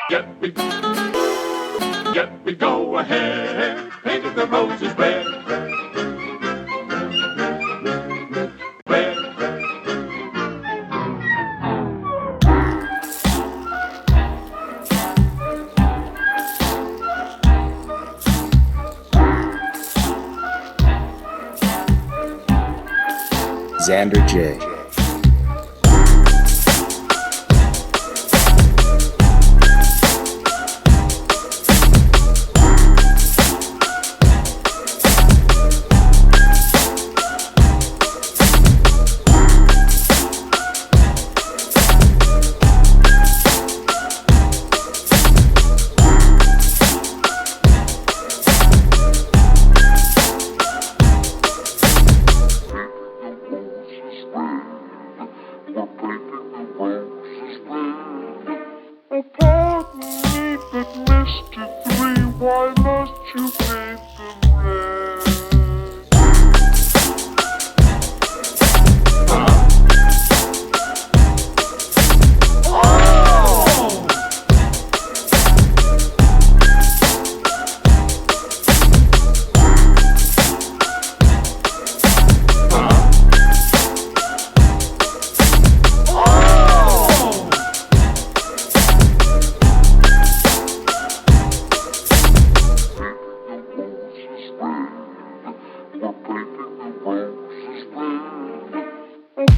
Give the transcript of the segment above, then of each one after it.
Yet we go ahead, painting the roses red. Red. Xander J. Pardon me, but Mr. Three, why must you paint them red?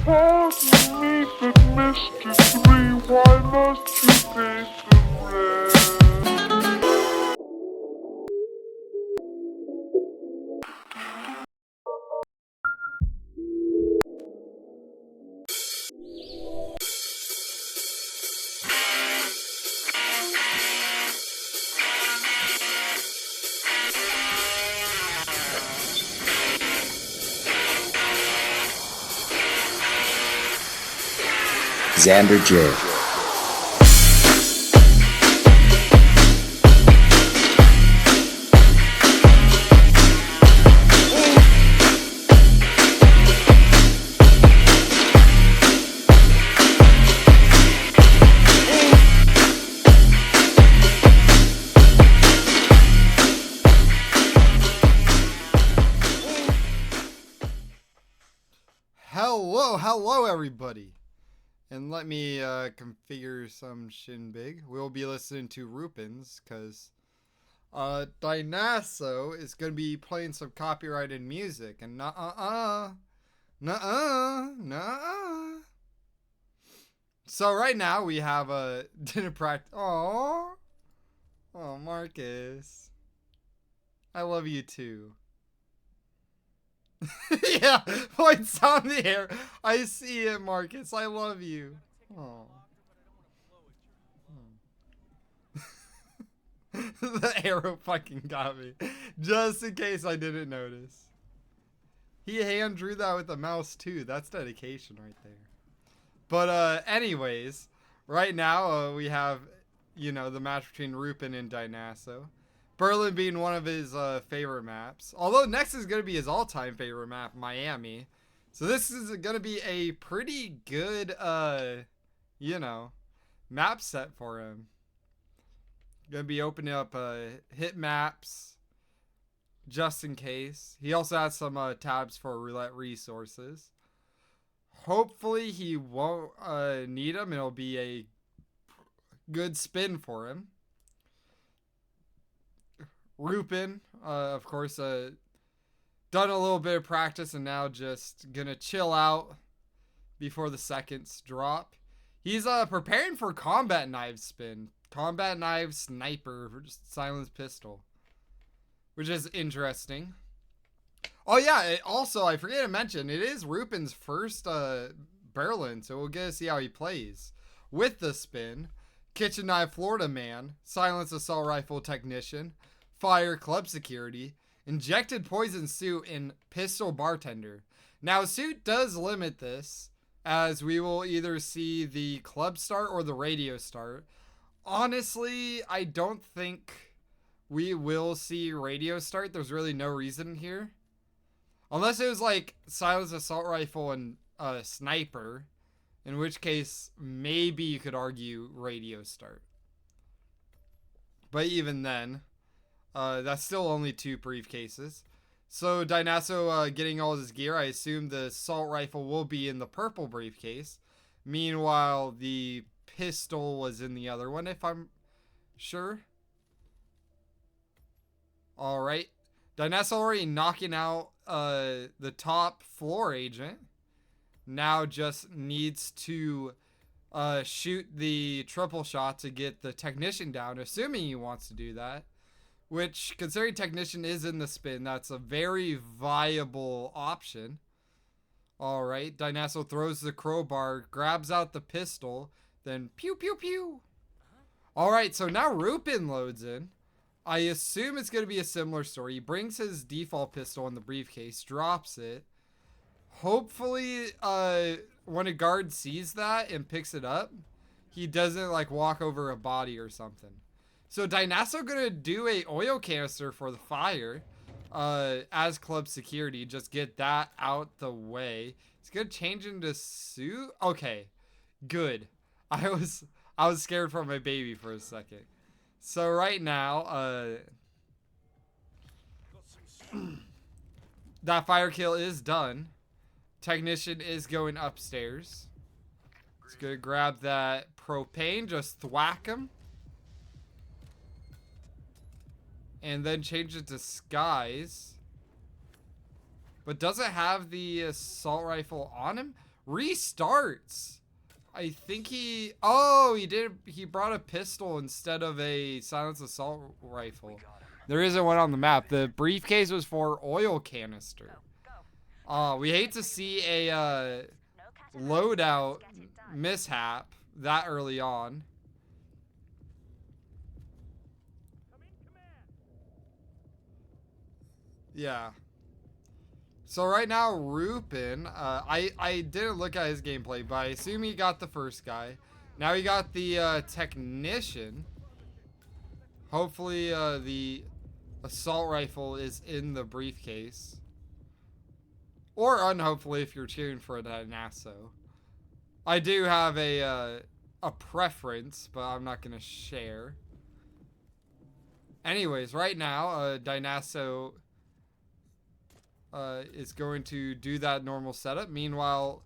Pardon me, but Mr. Three, why must you paint them red? Xander J. Hello everybody. And let me configure some shinbig. We'll be listening to Rupen's because Dynaso is going to be playing some copyrighted music. And nuh-uh. So right now we have a dinner practice. Oh, Marcus. I love you too. Yeah, points on the air. I see it, Marcus. I love you. Oh. The arrow fucking got me. Just in case I didn't notice. He hand drew that with a mouse too. That's dedication right there. But anyways, right now we have, the match between Rupen and Dynaso. Berlin being one of his favorite maps. Although next is going to be his all-time favorite map, Miami. So this is going to be a pretty good, map set for him. Going to be opening up hit maps just in case. He also has some tabs for roulette resources. Hopefully he won't need them. It'll be a good spin for him. Rupen, of course, done a little bit of practice and now just gonna chill out before the seconds drop. He's preparing for combat knife spin. Combat knife sniper for just silenced pistol, which is interesting. Oh yeah, also I forget to mention, it is Rupen's first Berlin, so we'll get to see how he plays. With the spin, kitchen knife Florida man, silenced assault rifle technician, fire club security, injected poison suit, and pistol bartender. Now suit does limit this, as we will either see the club start or the radio start. Honestly, I don't think we will see radio start. There's really no reason here. Unless it was like silenced assault rifle and sniper, in which case maybe you could argue radio start. But even then, that's still only 2 briefcases. So Dynaso getting all his gear, I assume the assault rifle will be in the purple briefcase. Meanwhile, the pistol was in the other one, if I'm sure. Alright. Dynaso already knocking out the top floor agent. Now just needs to shoot the triple shot to get the technician down, assuming he wants to do that. Which, considering technician is in the spin, that's a very viable option. Alright, Dynaso throws the crowbar, grabs out the pistol, then pew pew pew. Alright, so now Rupen loads in. I assume it's going to be a similar story. He brings his default pistol in the briefcase, drops it. Hopefully, when a guard sees that and picks it up, he doesn't like walk over a body or something. So Dynaso gonna do a oil canister for the fire as club security. Just get that out the way. He's gonna change into suit. Okay, good. I was scared for my baby for a second. So right now, that fire kill is done. Technician is going upstairs. He's gonna grab that propane, just thwack him. And then change it to skies. But doesn't have the assault rifle on him. Restarts. I think he... Oh, he did. He brought a pistol instead of a silenced assault rifle. There isn't one on the map. The briefcase was for oil canister. We hate to see a loadout mishap that early on. Yeah. So right now, Rupen, I didn't look at his gameplay, but I assume he got the first guy. Now he got the technician. Hopefully the assault rifle is in the briefcase. Or unhopefully if you're cheering for a Dynaso. I do have a preference, but I'm not going to share. Anyways, right now, Dynaso... is going to do that normal setup. Meanwhile,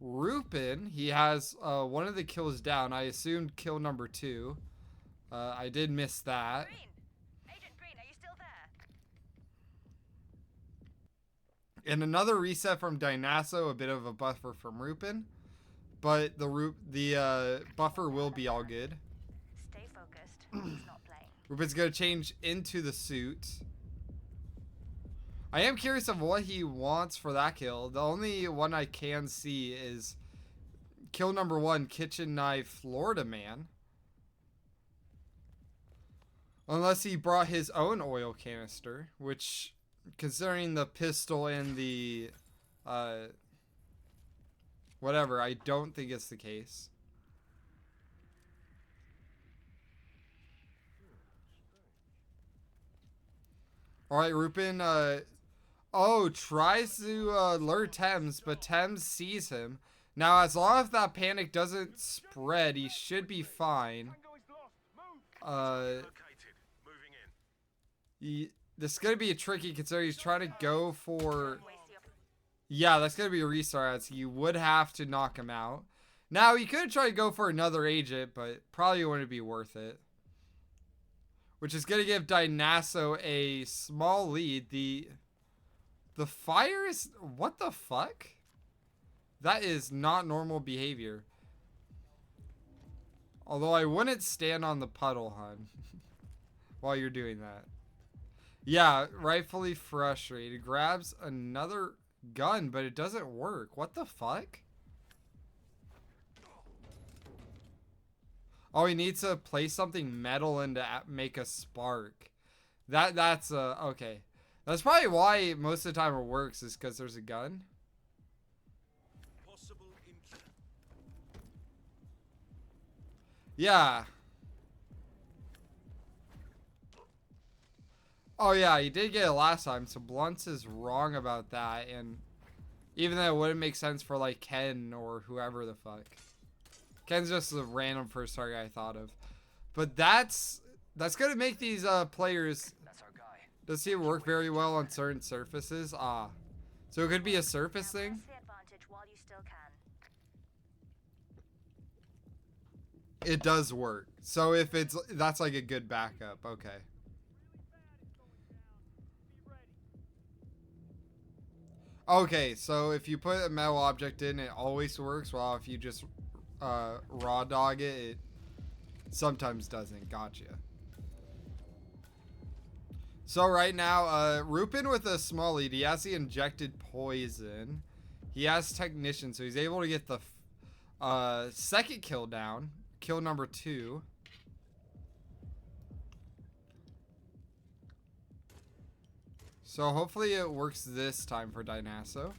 Rupen, he has one of the kills down. I assumed kill number 2. I did miss that. Green. Agent Green, are you still there? And another reset from Dynaso, a bit of a buffer from Rupen. But the buffer will be all good. Stay focused. He's not playing. Rupen's going to change into the suit. I am curious of what he wants for that kill. The only one I can see is kill number 1, kitchen knife Florida man. Unless he brought his own oil canister, which, considering the pistol and the whatever, I don't think it's the case. Alright, Rupen, tries to lure Thames, but Thames sees him. Now, as long as that panic doesn't spread, he should be fine. This is going to be a tricky considering he's trying to go for... Yeah, that's going to be a restart, as you would have to knock him out. Now, he could try to go for another agent, but probably wouldn't be worth it. Which is going to give Dynaso a small lead. The fire is... What the fuck? That is not normal behavior. Although I wouldn't stand on the puddle, hun. While you're doing that. Yeah, rightfully frustrated. Grabs another gun, but it doesn't work. What the fuck? Oh, he needs to place something metal in to make a spark. That's okay. That's probably why most of the time it works, is because there's a gun. Yeah. Oh yeah, he did get it last time, so Blunts is wrong about that, and even though it wouldn't make sense for like Ken or whoever the fuck. Ken's just a random first target I thought of. But that's That's gonna make these players. Does he work very well on certain surfaces? Ah, so it could be a surface Now thing. press the advantage while you still can. It does work. So if that's like a good backup. Okay. Okay, so if you put a metal object in, it always works. While if you just raw dog it, it sometimes doesn't. Gotcha. So right now, Rupen with a small lead. He has the injected poison. He has technician, so he's able to get the second kill down. Kill number 2. So hopefully it works this time for Dynaso.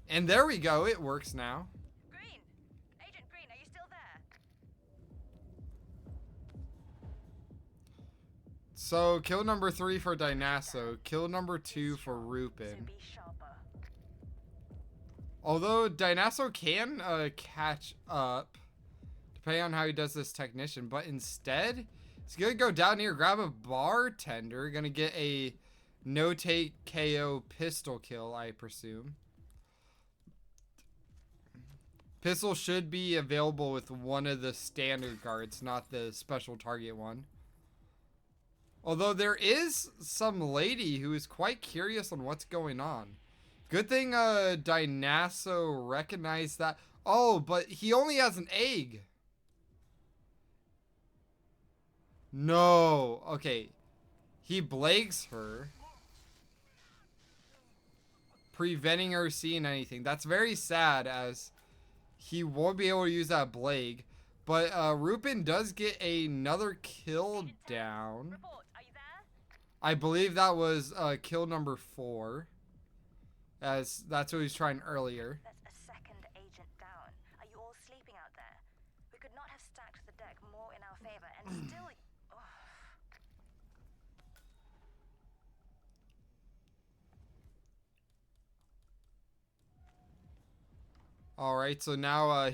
And there we go. It works now. Green! Agent Green, are you still there? So kill number 3 for Dynaso. Kill number 2 for So Rupen. be sharper. Although Dynaso can catch up, depending on how he does this technician. But instead, he's going to go down here, grab a bartender. Going to get a no-take KO pistol kill, I presume. Pistol should be available with one of the standard guards, not the special target one. Although there is some lady who is quite curious on what's going on. Good thing Dynaso recognized that. Oh, but he only has an egg. No. Okay. He blanks her, preventing her seeing anything. That's very sad, as he won't be able to use that Blade. But Rupen does get another kill down. Report, are you there? I believe that was kill number 4. As that's what he was trying earlier. That's a second agent down. Are you all sleeping out there? We could not have stacked the deck more in our favor and still... Ugh. Alright, so now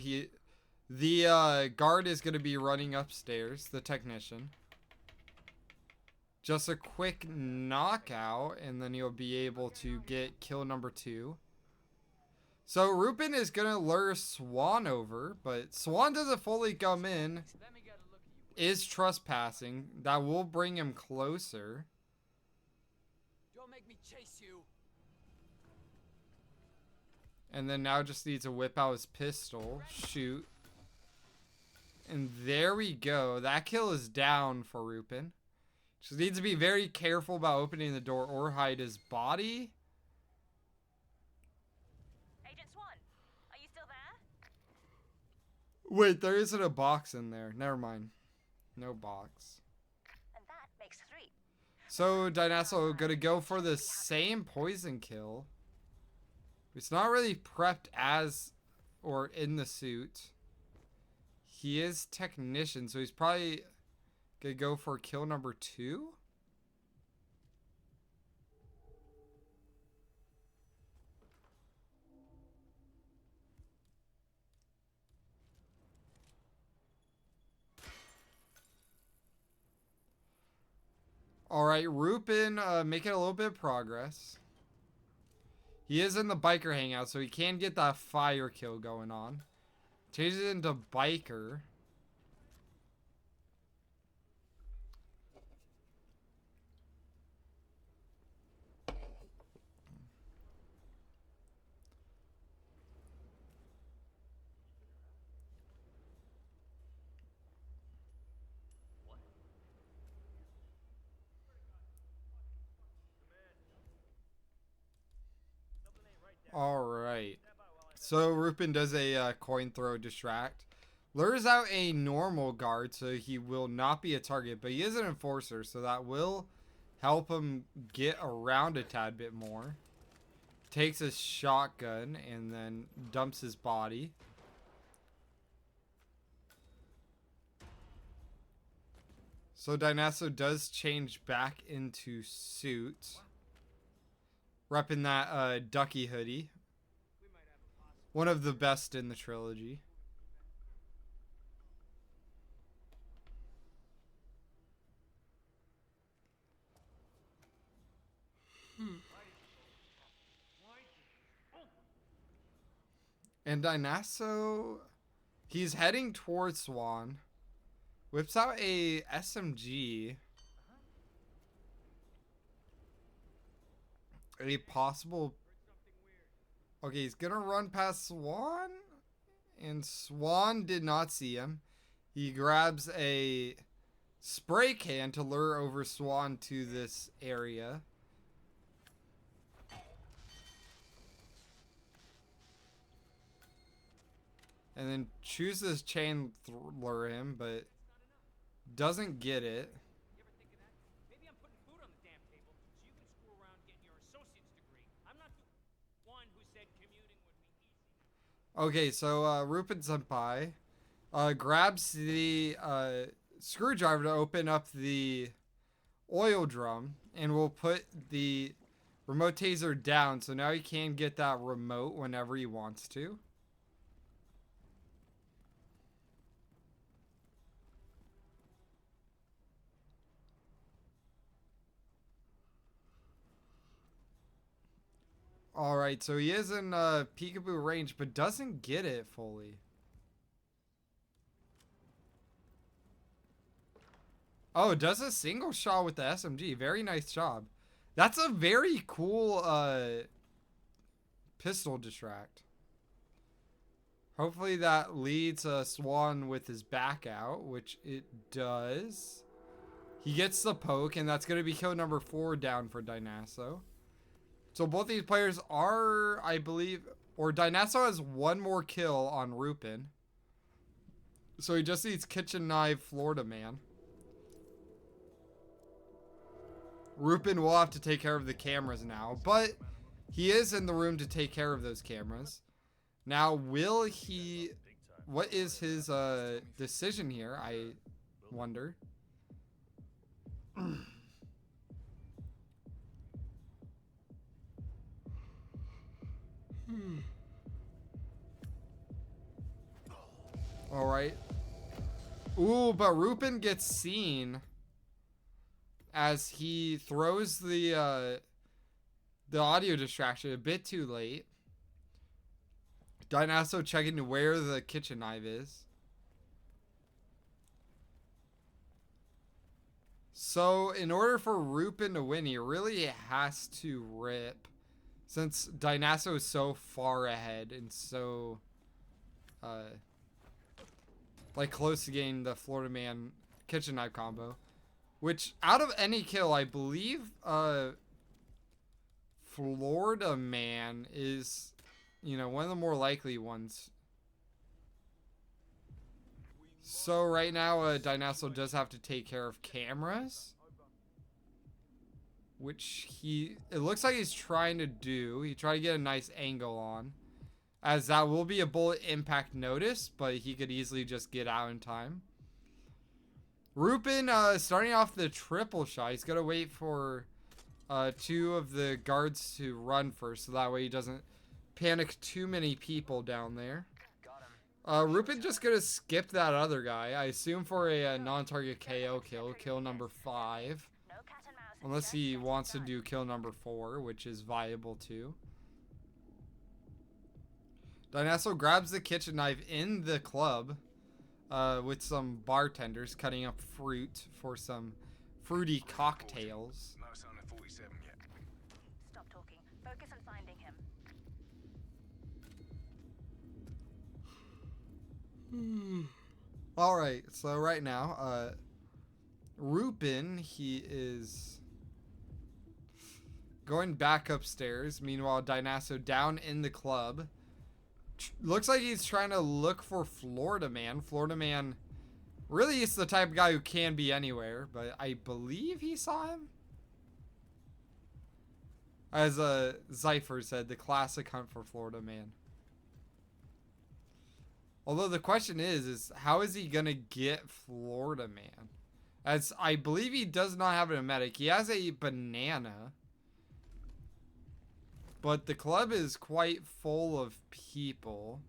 the guard is going to be running upstairs, the technician. Just a quick knockout, and then you'll be able to get kill number 2. So Rupen is going to lure Swan over, but Swan doesn't fully come in. Is trespassing. That will bring him closer. Don't make me chase you. And then now just needs to whip out his pistol. Shoot. And there we go. That kill is down for Rupen. Just needs to be very careful about opening the door or hide his body. Agent Swan, are you still there? Wait, there isn't a box in there. Never mind. No box. And that makes 3. So Dynaso gonna go for the same poison kill. It's not really prepped as or in the suit. He is technician, so he's probably gonna go for kill number 2. Alright, Rupen making a little bit of progress. He is in the biker hangout, so he can get that fire kill going on. Changes it into biker. Alright. So Rupen does a coin throw distract. Lures out a normal guard, so he will not be a target, but he is an enforcer, so that will help him get around a tad bit more. Takes his shotgun and then dumps his body. So Dynaso does change back into suit. Repping that ducky hoodie. One of the best in the trilogy. And Dynaso, he's heading towards Swan. Whips out a SMG. A possible... Okay, he's gonna run past Swan. And Swan did not see him. He grabs a spray can to lure over Swan to this area. And then chooses chain lure him, but doesn't get it. You ever think of that? Maybe I'm putting food on the damn table so you can screw around getting your associate's degree. I'm not the one who said commuting would be easy. Okay, so Rupen Senpai grabs the screwdriver to open up the oil drum, and will put the remote taser down, so now he can get that remote whenever he wants to. Alright, so he is in peekaboo range, but doesn't get it fully. Oh, does a single shot with the SMG. Very nice job. That's a very cool pistol distract. Hopefully that leads Swan with his back out, which it does. He gets the poke, and that's going to be kill number 4 down for Dynaso. So both these players are, I believe, or Dynaso has one more kill on Rupen. So he just needs kitchen knife Florida man. Rupen will have to take care of the cameras now, but he is in the room to take care of those cameras. Now, will he... What is his decision here, I wonder? Alright. Ooh, but Rupen gets seen as he throws the audio distraction a bit too late. Dynaso checking to where the kitchen knife is. So, in order for Rupen to win, he really has to rip. Since Dynaso is so far ahead and so, like, close to getting the Florida Man kitchen knife combo. Which, out of any kill, I believe, Florida Man is, you know, one of the more likely ones. So, right now, Dynaso does have to take care of cameras. Which it looks like he's trying to do. He tried to get a nice angle on. As that will be a bullet impact notice, but he could easily just get out in time. Rupen, starting off the triple shot. He's going to wait for 2 of the guards to run first, so that way he doesn't panic too many people down there. Rupen just going to skip that other guy, I assume for a non-target KO kill number 5. Unless he wants to do kill number 4, which is viable too. Dynaso grabs the kitchen knife in the club with some bartenders cutting up fruit for some fruity cocktails. Stop talking. Focus on finding him. Alright, so right now, Rupen, he is going back upstairs. Meanwhile, Dynaso down in the club. Looks like he's trying to look for Florida Man. Florida Man really is the type of guy who can be anywhere, but I believe he saw him. As Zypher said, the classic hunt for Florida Man. Although the question is how is he gonna get Florida Man? As I believe he does not have a medic. He has a banana. But the club is quite full of people.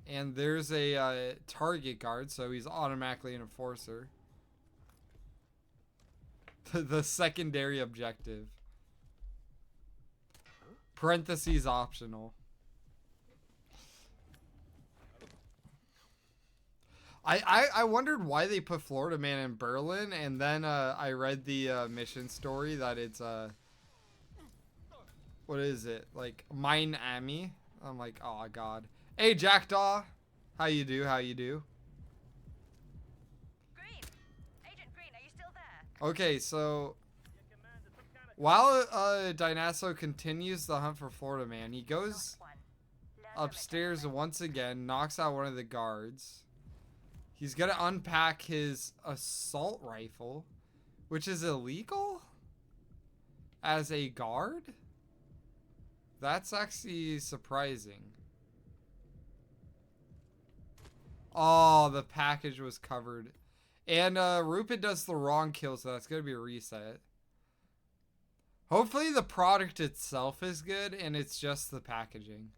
And there's a target guard, so he's automatically an enforcer. The secondary objective. Parentheses optional. I wondered why they put Florida Man in Berlin, and then I read the mission story that it's what is it, like Miami? I'm like, oh god. Hey Jackdaw, how you do? Green! Agent Green, are you still there? Okay, so while Dynaso continues the hunt for Florida Man, he goes One. Learn from it, upstairs gentlemen. once again, knocks out one of the guards. He's gonna unpack his assault rifle, which is illegal as a guard. That's actually surprising. Oh, the package was covered. And Rupen does the wrong kill, so that's gonna be a reset. Hopefully the product itself is good and it's just the packaging.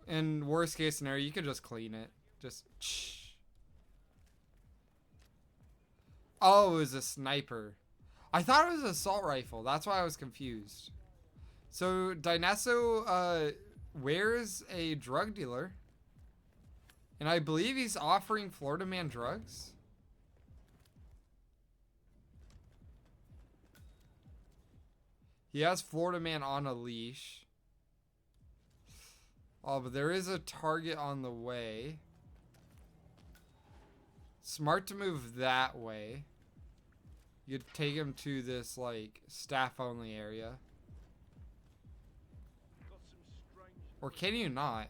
In worst case scenario, you could just clean it. Just oh, it was a sniper. I thought it was an assault rifle. That's why I was confused. So Dynaso wears a drug dealer. And I believe he's offering Florida Man drugs. He has Florida Man on a leash. Oh, but there is a target on the way. Smart to move that way. You'd take him to this, like, staff-only area. Or can you not?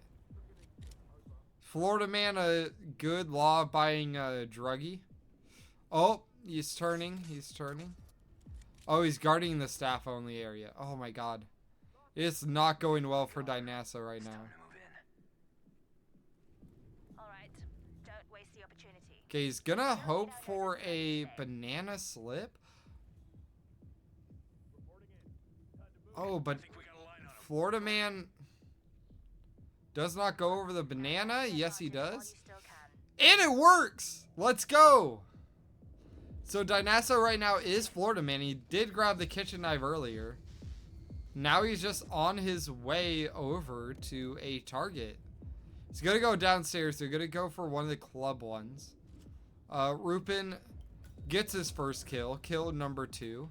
Florida Man, a good law-abiding druggie. Oh, he's turning. Oh, he's guarding the staff-only area. Oh my god. It's not going well for Dynaso right now. Alright, don't waste the opportunity. Okay, he's gonna hope for a banana slip. Oh, but Florida Man does not go over the banana. Yes, he does. While you still can. And it works! Let's go! So Dynaso right now is Florida Man. He did grab the kitchen knife earlier. Now he's just on his way over to a target. He's gonna go downstairs. They're gonna go for one of the club ones. Rupen gets his first kill. Kill number 2.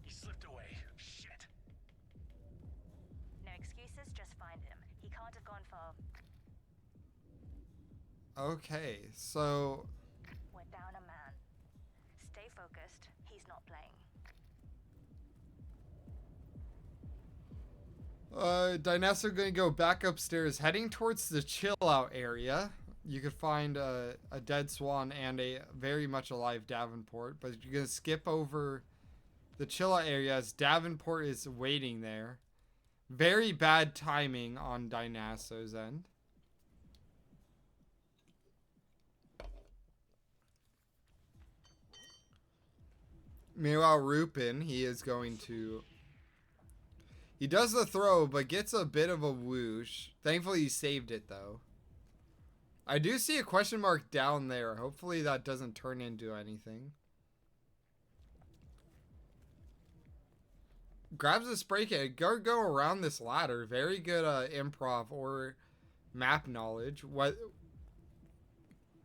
He slipped away. Shit. No excuses, just find him. He can't have gone far. Okay, so We're down a man. Stay focused. He's not playing. Dynaso gonna go back upstairs, heading towards the chill out area. You could find a dead swan and a very much alive Davenport, but you're gonna skip over the chill out area as Davenport is waiting there. Very bad timing on Dynaso's end. Meanwhile, Rupen, he is going to... He does the throw, but gets a bit of a whoosh. Thankfully, he saved it, though. I do see a question mark down there. Hopefully, that doesn't turn into anything. Grabs a spray can. Go around this ladder. Very good improv or map knowledge.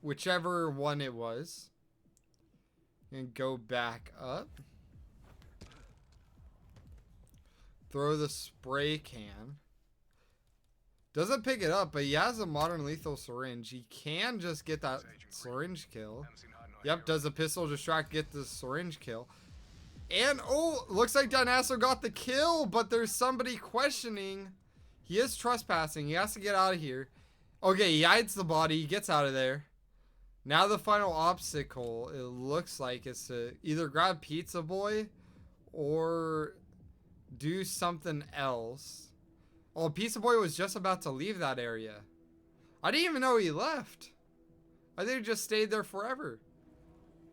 Whichever one it was. And go back up. Throw the spray can. Doesn't pick it up, but he has a modern lethal syringe. He can just get that syringe kill. Yep, does a pistol distract, get the syringe kill. And, oh, looks like Dynaso got the kill, but there's somebody questioning. He is trespassing. He has to get out of here. Okay, he hides the body. He gets out of there. Now the final obstacle, it looks like, is to either grab Pizza Boy or do something else. Oh, Pizza Boy was just about to leave that area. I didn't even know he left. I think he just stayed there forever.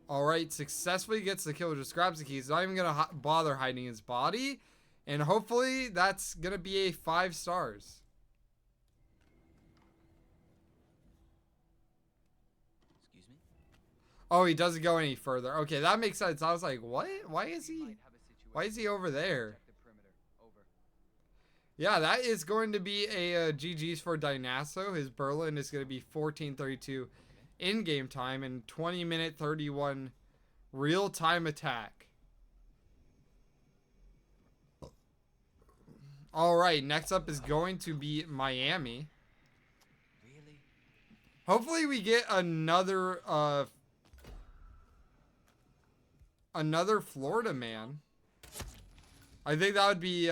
Alright, successfully gets the kill, just grabs the keys. Not even going to bother hiding his body. And hopefully that's going to be a 5 stars. Excuse me? Oh, he doesn't go any further. Okay, that makes sense. I was like, what? Why is he? Why is he over there? Yeah, that is going to be a GG's for Dynaso. His Berlin is going to be 14:32 in-game time and 20-minute 31 real-time attack. All right, next up is going to be Miami. Hopefully we get another Florida man. I think that would be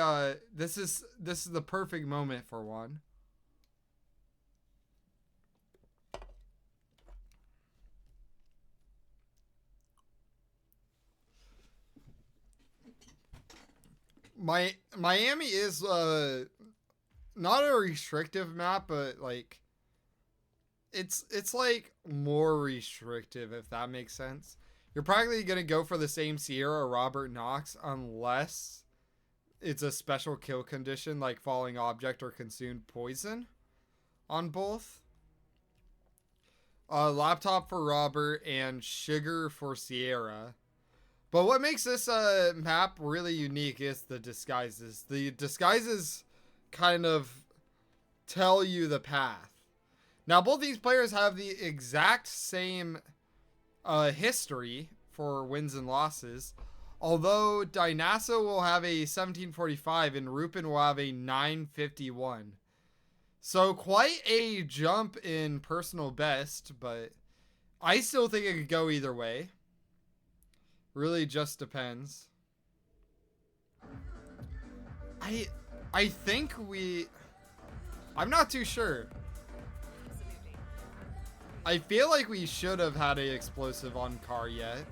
this is the perfect moment for one. Miami is not a restrictive map, but like it's like more restrictive, if that makes sense. You're probably gonna go for the same Sierra or Robert Knox unless it's a special kill condition like falling object or consumed poison on both. Laptop for Robert and sugar for Sierra. But what makes this map really unique is the disguises. The disguises kind of tell you the path. Now, both these players have the exact same history for wins and losses. Although Dynaso will have a 1745 and Rupen will have a 951. So quite a jump in personal best, but I still think it could go either way. Really just depends. I think I'm not too sure. I feel like we should have had an explosive on car yet.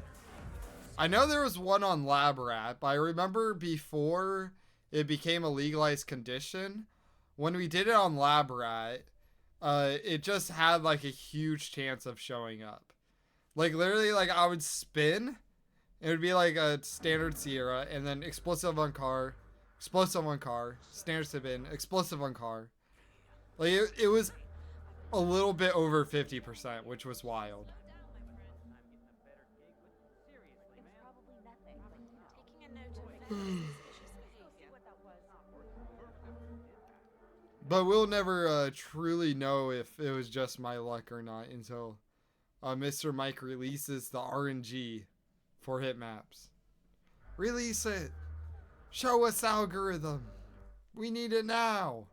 I know there was one on Lab Rat, but I remember before it became a legalized condition, when we did it on Lab Rat, it just had like a huge chance of showing up. Like literally, like I would spin, it would be like a standard Sierra, and then explosive on car, standard spin, explosive on car. Like it was a little bit over 50%, which was wild. But we'll never truly know if it was just my luck or not until Mr. Mike releases the RNG for hit maps. Release it. Show us algorithm. We need it now.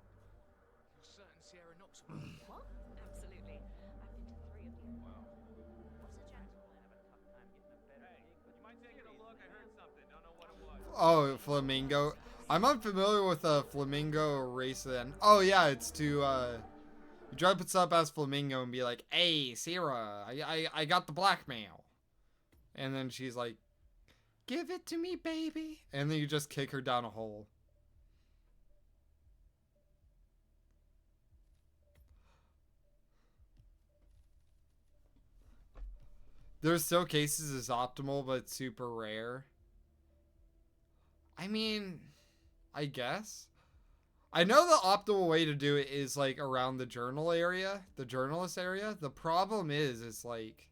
Oh, Flamingo. I'm unfamiliar with a Flamingo race then. Oh yeah, it's to you dress up as Flamingo and be like, "Hey, Sierra, I got the blackmail." And then she's like, "Give it to me, baby." And then you just kick her down a hole. There's still cases is optimal, but super rare. I mean, I guess. I know the optimal way to do it is like around the journal area, the journalist area. The problem is, it's like,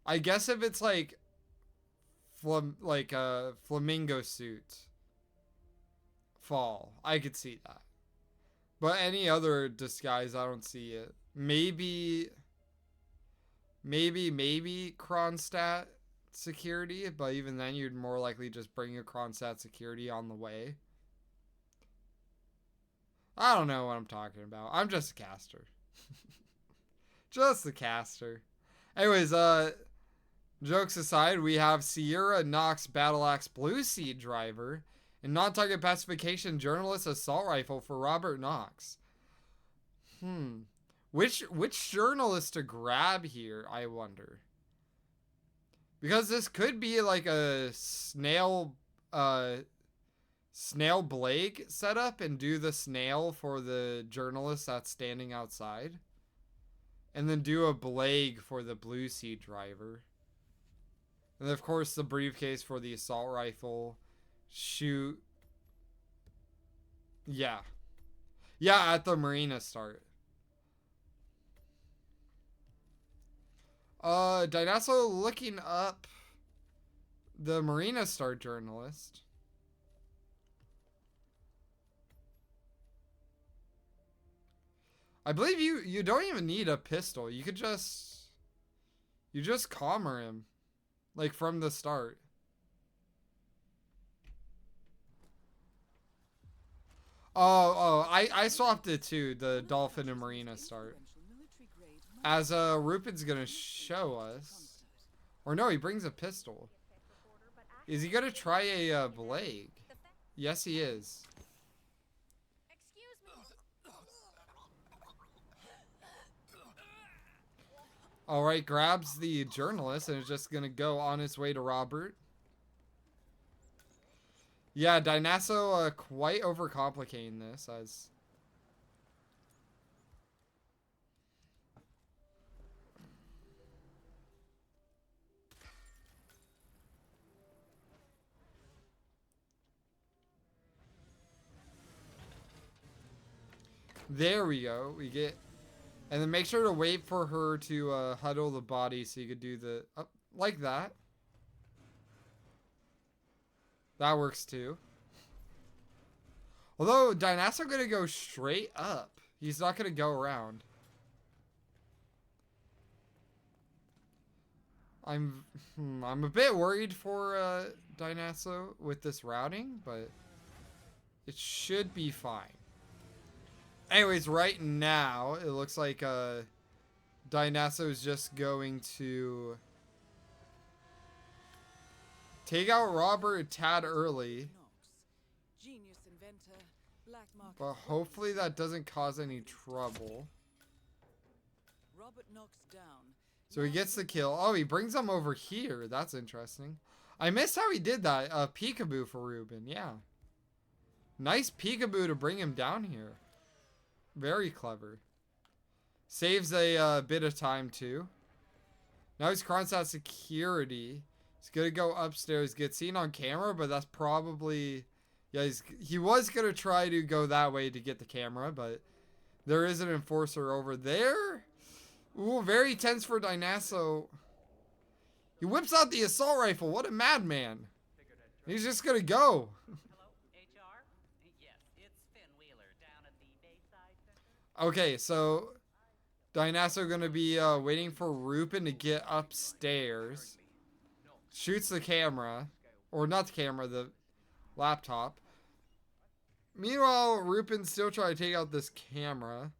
I guess if it's like, a flamingo suit fall, I could see that. But any other disguise, I don't see it. Maybe Kronstadt security, but even then you'd more likely just bring your Kronstadt security on the way. I don't know what I'm talking about. I'm just a caster. Just a caster. Anyways, jokes aside, we have Sierra Knox Battle Axe Blue Sea Driver and non-target pacification journalist assault rifle for Robert Knox. Which journalist to grab here, I wonder? Because this could be like a snail Blake setup and do the snail for the journalist that's standing outside. And then do a Blake for the Blue Sea Driver. And of course the briefcase for the assault rifle. Shoot. Yeah. Yeah, at the marina start. Dynaso looking up the Marina Star journalist. I believe you don't even need a pistol. You just commer him, like from the start. I swapped it too, the Dolphin and Marina start. As Rupen's gonna show us. Or no, he brings a pistol. Is he gonna try a blade? Yes, he is. Alright, grabs the journalist and is just gonna go on his way to Robert. Yeah, Dynaso quite overcomplicating this as... There we go. We get... And then make sure to wait for her to huddle the body so you could do the... like that. That works too. Although, Dynaso gonna go straight up. He's not gonna go around. I'm a bit worried for Dynaso with this routing, but it should be fine. Anyways, right now, it looks like Dynaso is just going to take out Robert a tad early. But hopefully that doesn't cause any trouble. So he gets the kill. Oh, he brings him over here. That's interesting. I missed how he did that. Peekaboo for Ruben. Yeah. Nice peekaboo to bring him down here. Very clever. Saves a bit of time too. Now he's Kronstadt security. He's gonna go upstairs, get seen on camera, but that's probably... Yeah, he was gonna try to go that way to get the camera, but there is an enforcer over there. Ooh, very tense for Dynaso. He whips out the assault rifle. What a madman. He's just gonna go. Okay, so Dynaso gonna be waiting for Rupen to get upstairs. Shoots the camera. Or not the camera, the laptop. Meanwhile, Rupen's still trying to take out this camera.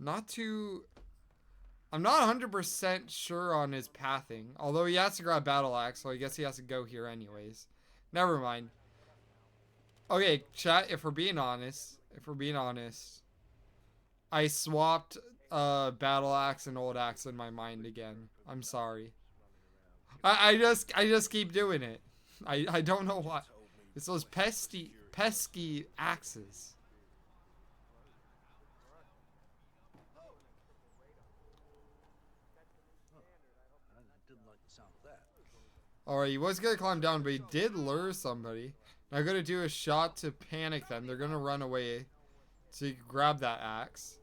I'm not 100% sure on his pathing. Although he has to grab Battle Axe, so I guess he has to go here anyways. Never mind. Okay, chat, if we're being honest, I swapped Battle Axe and Old Axe in my mind again. I'm sorry. I just keep doing it. I don't know why. It's those pesky axes. Alright, he was gonna climb down, but he did lure somebody. Now I'm gonna do a shot to panic them. They're gonna run away. So you can grab that axe.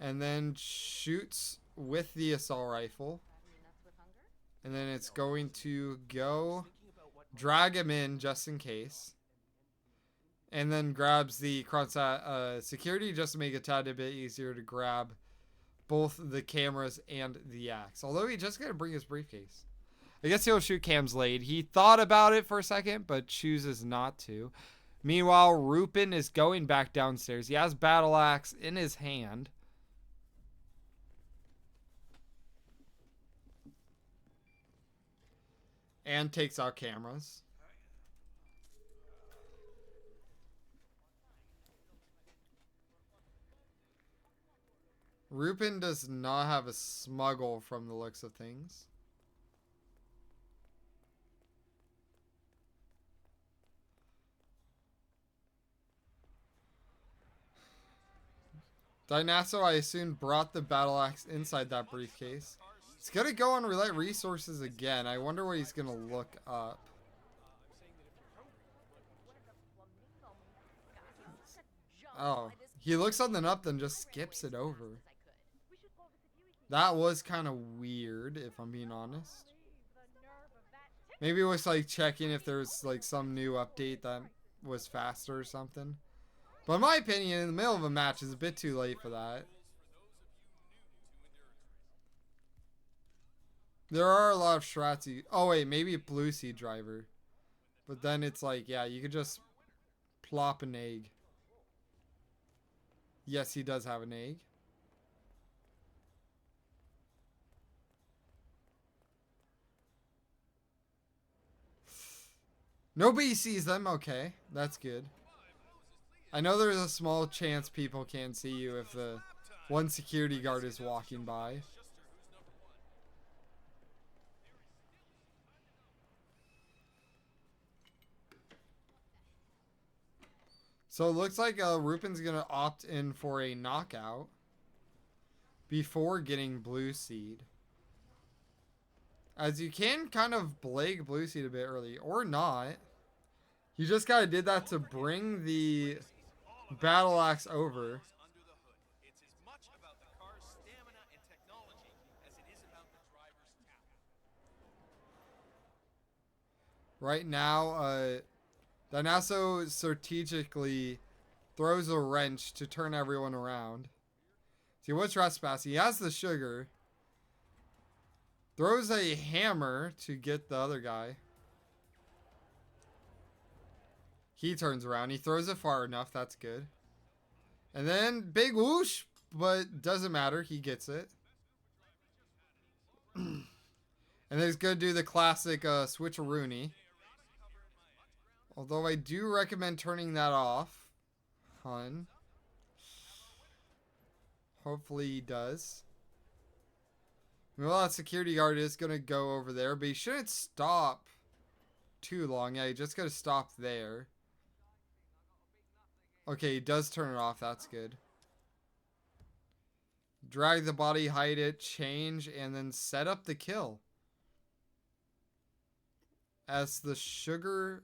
And then shoots with the assault rifle. And then it's going to go drag him in just in case. And then grabs the Kronstadt security just to make it a tad bit easier to grab both the cameras and the axe. Although he just got to bring his briefcase. I guess he'll shoot Cam's Lade. He thought about it for a second, but chooses not to. Meanwhile, Rupen is going back downstairs. He has Battle Axe in his hand. And takes out cameras. Rupen does not have a smuggle from the looks of things. Dynaso, I assume, brought the battle axe inside that briefcase. He's gonna go on Relay Resources again. I wonder what he's gonna look up. Oh, he looks something up, then just skips it over. That was kind of weird, if I'm being honest. Maybe it was like checking if there's like some new update that was faster or something. But in my opinion, in the middle of a match is a bit too late for that. There are a lot of strats. Oh wait, maybe a blue seed driver. But then it's like, yeah, you could just plop an egg. Yes, he does have an egg. Nobody sees them. Okay, that's good. I know there's a small chance people can't see you if the one security guard is walking by. So it looks like Rupen's going to opt in for a knockout before getting blue seed. As you can kind of blag blue seed a bit early, or not. You just kind of did that to bring the battle axe over. It's as much about the car's stamina and technology as it is about the driver's talent. Right now, Dynaso strategically throws a wrench to turn everyone around. See, what's trespass? He has the sugar. Throws a hammer to get the other guy. He turns around. He throws it far enough. That's good. And then big whoosh, but doesn't matter. He gets it. And then he's going to do the classic switcheroony. Although I do recommend turning that off, hun. Hopefully he does. Well, that security guard is going to go over there, but he shouldn't stop too long. Yeah, he just got to stop there. Okay, he does turn it off. That's good. Drag the body, hide it, change, and then set up the kill. As the sugar...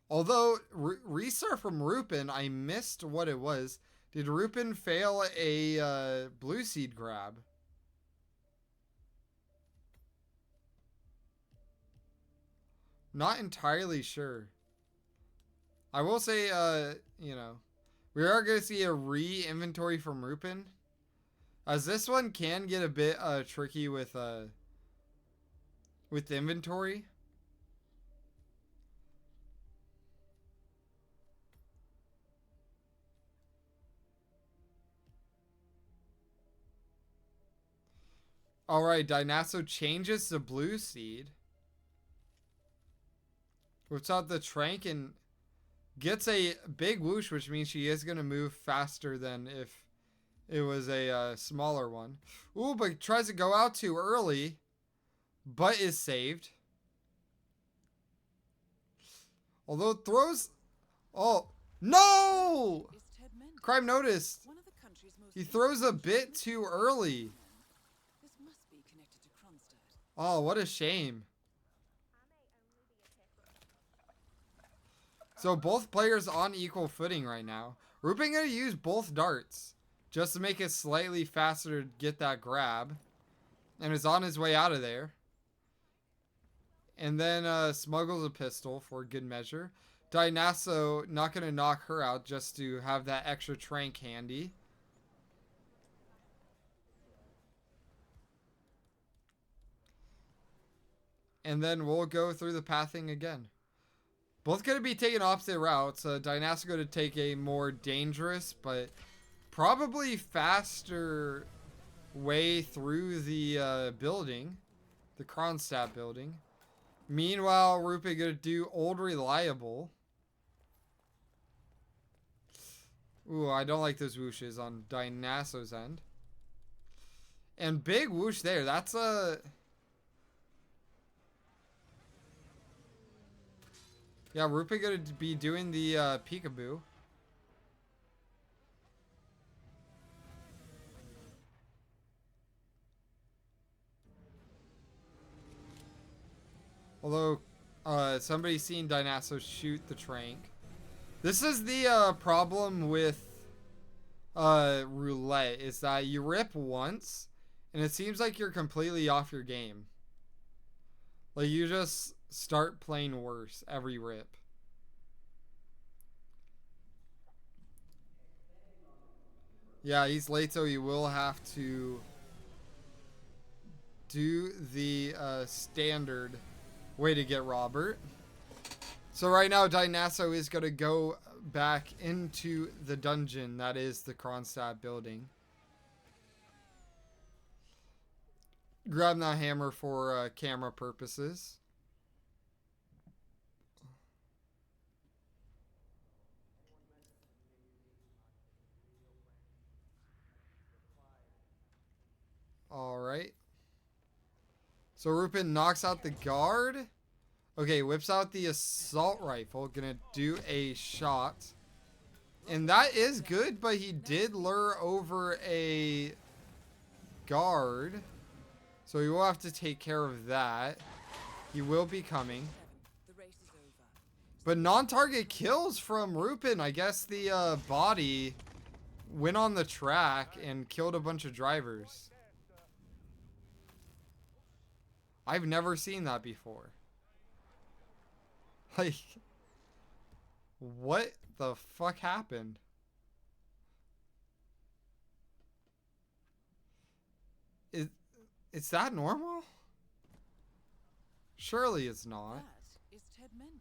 Although, restart from Rupen, I missed what it was. Did Rupen fail a blue seed grab? Not entirely sure. I will say, you know, we are going to see a re-inventory from Rupen. As this one can get a bit tricky with inventory. Alright, Dynaso changes to blue seed. Whips out the trank and gets a big whoosh, which means she is going to move faster than if it was a smaller one. Ooh, but tries to go out too early, but is saved. Although throws... Oh, no! Crime noticed. He throws a bit too early. Oh, what a shame. So both players on equal footing right now. Rupen gonna use both darts just to make it slightly faster to get that grab. And is on his way out of there. And then smuggles a pistol for good measure. Dynaso not gonna knock her out just to have that extra trank handy. And then we'll go through the pathing again. Both going to be taking opposite routes. Dynaso going to take a more dangerous, but probably faster way through the building. The Kronstadt building. Meanwhile, Rupen going to do Old Reliable. Ooh, I don't like those whooshes on Dynaso's end. And big whoosh there. That's a... Yeah, Rupen gonna be doing the peekaboo. Although, somebody's seen Dynaso shoot the trank. This is the problem with roulette, is that you rip once, and it seems like you're completely off your game. Like, you just start playing worse every rip. Yeah, he's late, so he will have to do the standard way to get Robert. So right now, Dynaso is going to go back into the dungeon that is the Kronstadt building. Grab that hammer for camera purposes. Alright. So Rupen knocks out the guard. Okay, whips out the assault rifle. Gonna do a shot. And that is good, but he did lure over a guard. So he will have to take care of that. He will be coming. But non-target kills from Rupen. I guess the body went on the track and killed a bunch of drivers. I've never seen that before. Like, what the fuck happened? Is that normal? Surely it's not. That is Ted Mendez,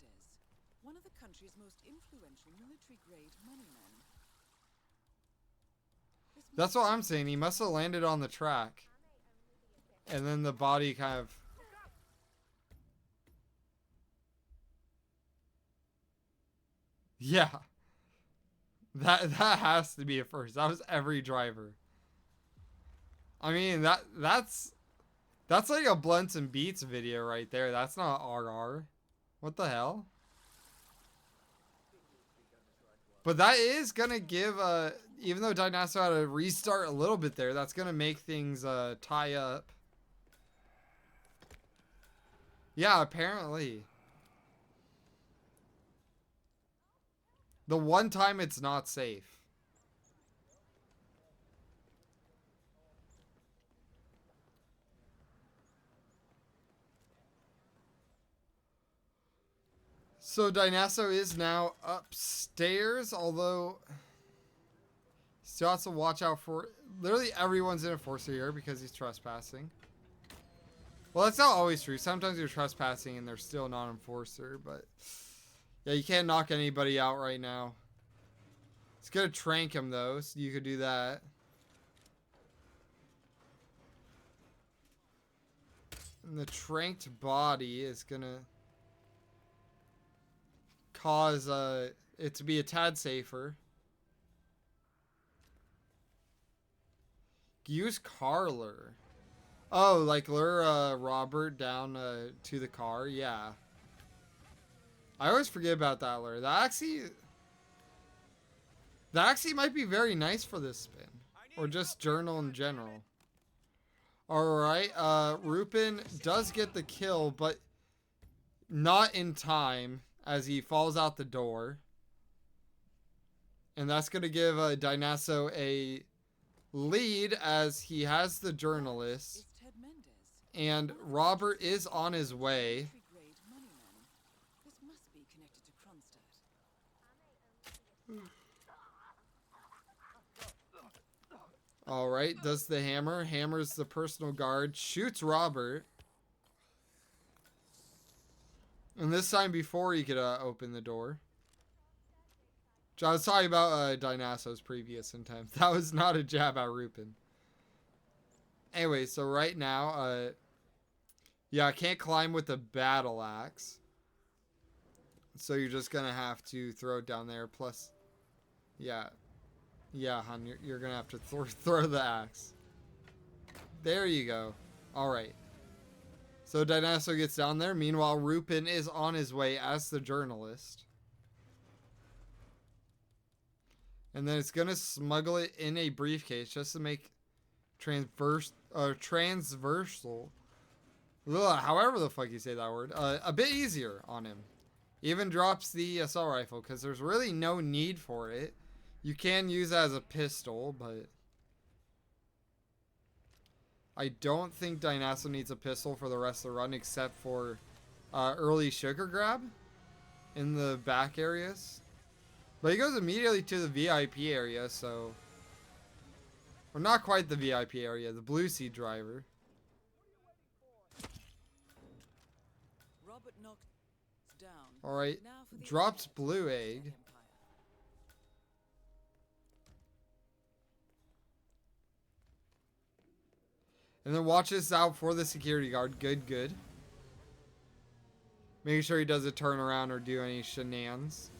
one of the country's most influential military-grade moneymen. That's what I'm saying. He must have landed on the track. And then the body kind of... Yeah. That has to be a first. That was every driver. I mean, that's like a Blunts and Beats video right there. That's not RR. What the hell? But that is gonna give even though Dynaso had to restart a little bit there, that's gonna make things tie up. Yeah, apparently. The one time it's not safe. So Dynaso is now upstairs, although still has to watch out for... Literally everyone's an enforcer here because he's trespassing. Well, that's not always true. Sometimes you're trespassing and they're still not an enforcer, but... Yeah, you can't knock anybody out right now. It's gonna trank him though, so you could do that. And the tranked body is gonna cause it to be a tad safer. Use car lure. Oh, like lure Robert down to the car? Yeah. I always forget about that lure. That actually might be very nice for this spin. Or just journal in general. Alright, Rupen does get the kill, but not in time as he falls out the door. And that's going to give Dynaso a lead as he has the journalist. And Robert is on his way. Alright, does the hammer. Hammers the personal guard. Shoots Robert. And this time before he could open the door. Which I was talking about Dynaso's previous intent. That was not a jab at Rupen. Anyway, so right now, yeah, I can't climb with the battle axe. So you're just going to have to throw it down there. Plus, yeah. Yeah, hon, you're going to have to throw the axe. There you go. Alright. So Dynaso gets down there. Meanwhile, Rupen is on his way as the journalist. And then it's going to smuggle it in a briefcase just to make transversal. Ugh, however the fuck you say that word. A bit easier on him. Even drops the assault rifle because there's really no need for it. You can use it as a pistol, but I don't think Dynaso needs a pistol for the rest of the run except for early sugar grab in the back areas. But he goes immediately to the VIP area, so... Or not quite the VIP area, the Blue Sea driver. Robert knocked down. Alright, Now for the drops heir to blue the egg. Empire. And then watches out for the security guard. Good, good. Making sure he doesn't turn around or do any shenanigans.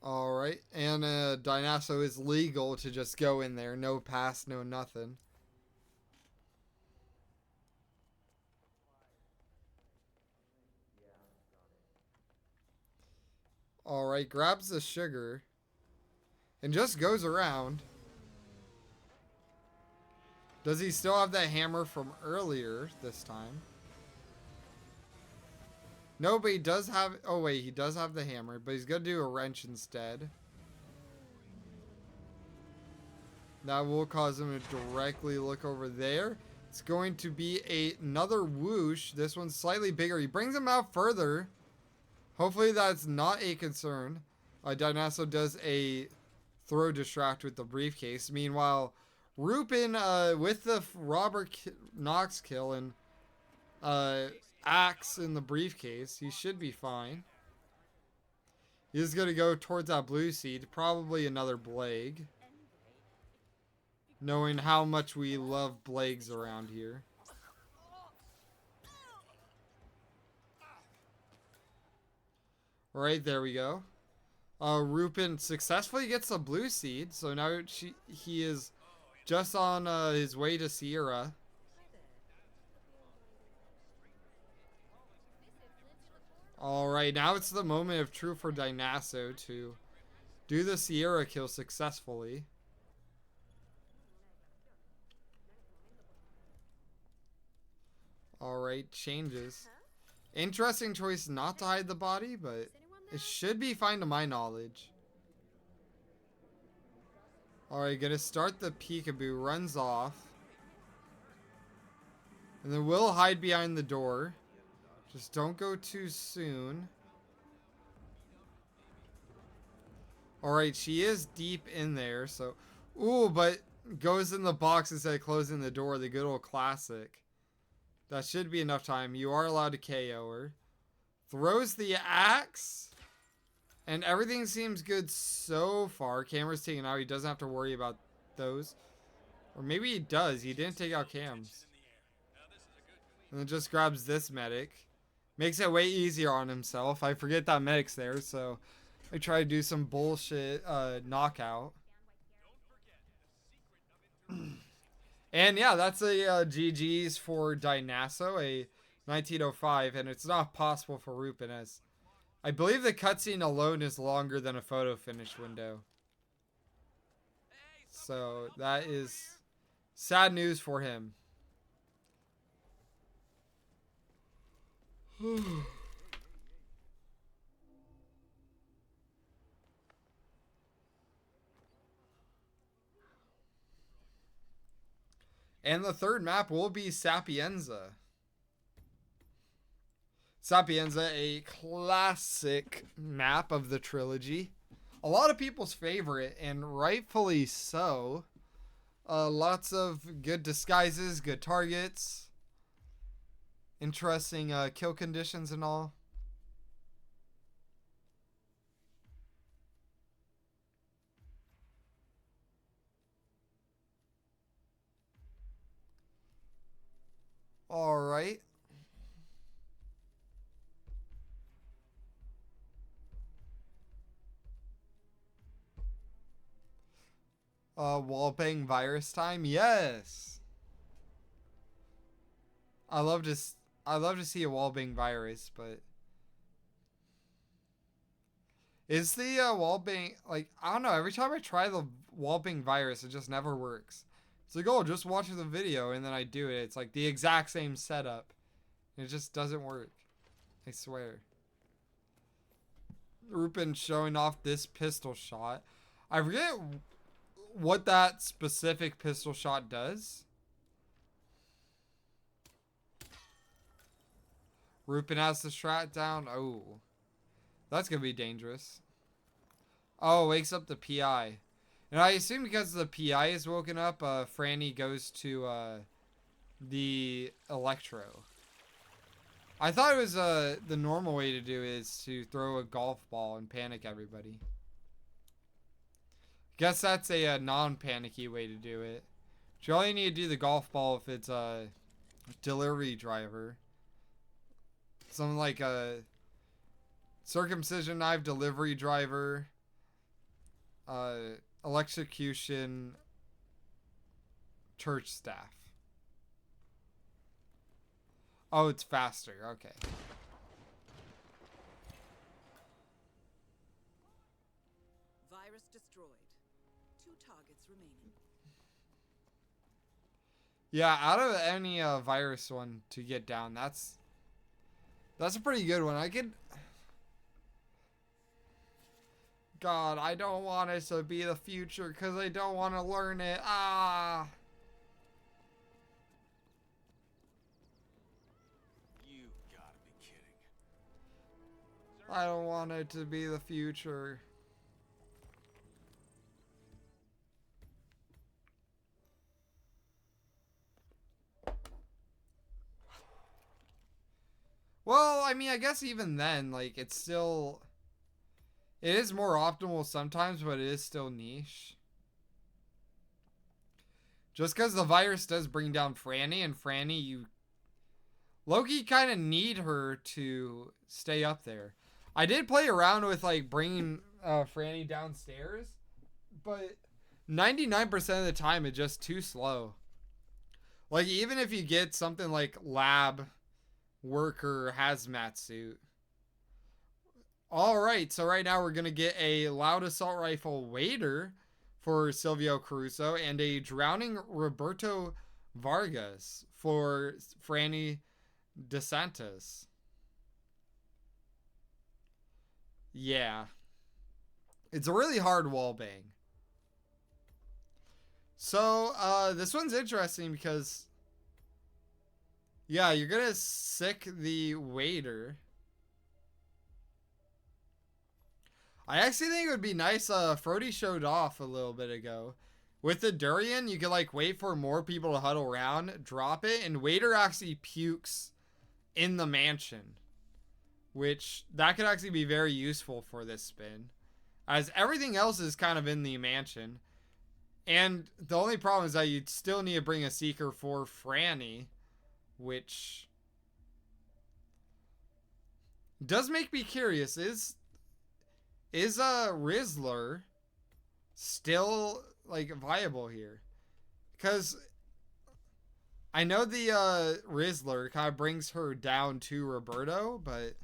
Alright, and Dynaso is legal to just go in there. No pass, no nothing. Alright, grabs the sugar. And just goes around. Does he still have that hammer from earlier this time? No, but he does have... Oh, wait. He does have the hammer, but he's going to do a wrench instead. That will cause him to directly look over there. It's going to be another whoosh. This one's slightly bigger. He brings him out further. Hopefully that's not a concern. Dynaso does a throw distract with the briefcase. Meanwhile, Rupen with the Robert Knox kill and axe in the briefcase. He should be fine. He's going to go towards that blue seed. Probably another Blag. Knowing how much we love Blags around here. Alright, there we go. Rupen successfully gets a blue seed. So now he is just on his way to Sierra. Alright, now it's the moment of truth for Dynaso to do the Sierra kill successfully. Alright, changes. Interesting choice not to hide the body, but it should be fine to my knowledge. Alright, gonna start the peekaboo, runs off. And then we'll hide behind the door. Just don't go too soon. Alright, she is deep in there, so... Ooh, but goes in the box instead of closing the door, the good old classic. That should be enough time. You are allowed to KO her. Throws the axe. And everything seems good so far. Camera's taken out. He doesn't have to worry about those. Or maybe he does. He didn't take out cams. And then just grabs this medic. Makes it way easier on himself. I forget that medic's there, so I try to do some bullshit knockout. And yeah, that's a GG's for Dynaso, a 1905, and it's not possible for Rupen, as I believe the cutscene alone is longer than a photo finish window. So that is sad news for him. And the third map will be Sapienza. Sapienza, a classic map of the trilogy. A lot of people's favorite, and rightfully so. Lots of good disguises, good targets. Interesting kill conditions and all. Alright. Wallbang virus time? Yes. I love to see a wallbang virus, but is the wallbang, like, I don't know, every time I try the wallbang virus, it just never works. It's like, oh, just watch the video, and then I do it. It's like the exact same setup. It just doesn't work. I swear. Rupen showing off this pistol shot. I forget what that specific pistol shot does. Rupen has the strat down. Oh. That's going to be dangerous. Oh, wakes up the PI. And I assume because the PI is woken up, Franny goes to the Electro. I thought it was the normal way to do is to throw a golf ball and panic everybody. Guess that's a non-panicky way to do it. You only need to do the golf ball if it's a delivery driver. Something like a circumcision knife delivery driver, electrocution church staff. Oh, it's faster. Okay. Virus destroyed. 2 targets remaining. Yeah, out of any virus one to get down, that's a pretty good one. God, I don't want it to be the future because I don't want to learn it. Ah. You gotta be kidding. I don't want it to be the future. Well, I mean, I guess even then, like, it is more optimal sometimes, but it is still niche. Just because the virus does bring down Franny, and Franny, you low-key kind of need her to stay up there. I did play around with, like, bringing Franny downstairs, but 99% of the time, it's just too slow. Like, even if you get something like lab worker hazmat suit. Alright, so right now we're going to get a loud assault rifle waiter for Silvio Caruso and a drowning Roberto Vargas for Franny DeSantis. Yeah. It's a really hard wall bang. So, this one's interesting because, yeah, you're gonna sick the waiter. I actually think it would be nice, Frody showed off a little bit ago. With the durian, you can, like, wait for more people to huddle around, drop it, and waiter actually pukes in the mansion. Which, that could actually be very useful for this spin. As everything else is kind of in the mansion. And the only problem is that you'd still need to bring a seeker for Franny. Which does make me curious. Is Rizzler still, like, viable here? Because I know the Rizzler kind of brings her down to Roberto, but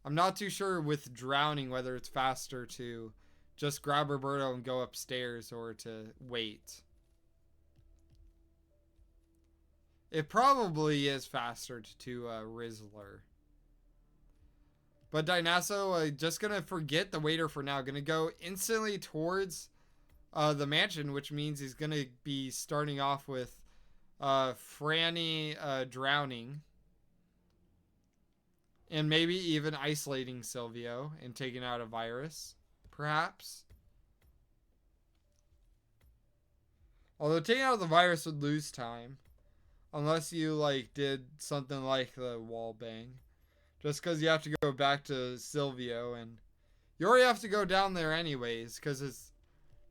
I'm not too sure with drowning whether it's faster to just grab Roberto and go upstairs or to wait. It probably is faster to Rizzler. But Dynaso just going to forget the waiter for now. Going to go instantly towards the mansion, which means he's going to be starting off with Franny drowning. And maybe even isolating Silvio and taking out a virus, perhaps. Although taking out the virus would lose time. Unless you, like, did something like the wall bang. Just because you have to go back to Silvio. And you already have to go down there anyways. Because it's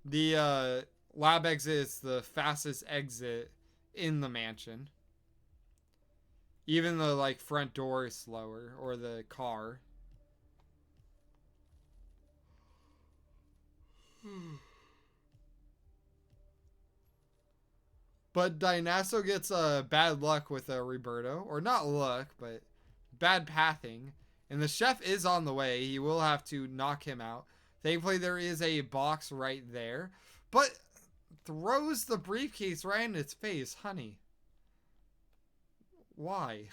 the lab exit is the fastest exit in the mansion. Even the, like, front door is slower. Or the car. But Dynaso gets bad luck with Roberto. Or not luck, but bad pathing. And the chef is on the way. He will have to knock him out. Thankfully, there is a box right there. But throws the briefcase right in its face. Honey. Why?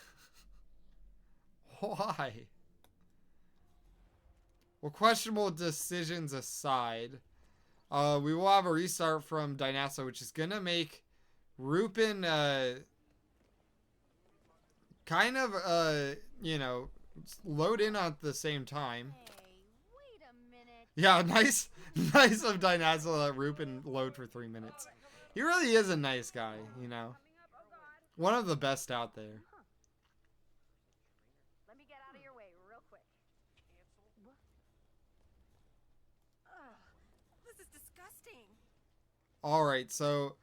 Why? Well, questionable decisions aside, we will have a restart from Dynaso, which is going to make Rupen kind of, you know, load in at the same time. Hey, wait a minute. Yeah, nice, nice of Dynaso that Rupen load for 3 minutes. He really is a nice guy, you know. One of the best out there. Let me get out of your way real quick. Ugh, this is disgusting. Alright, so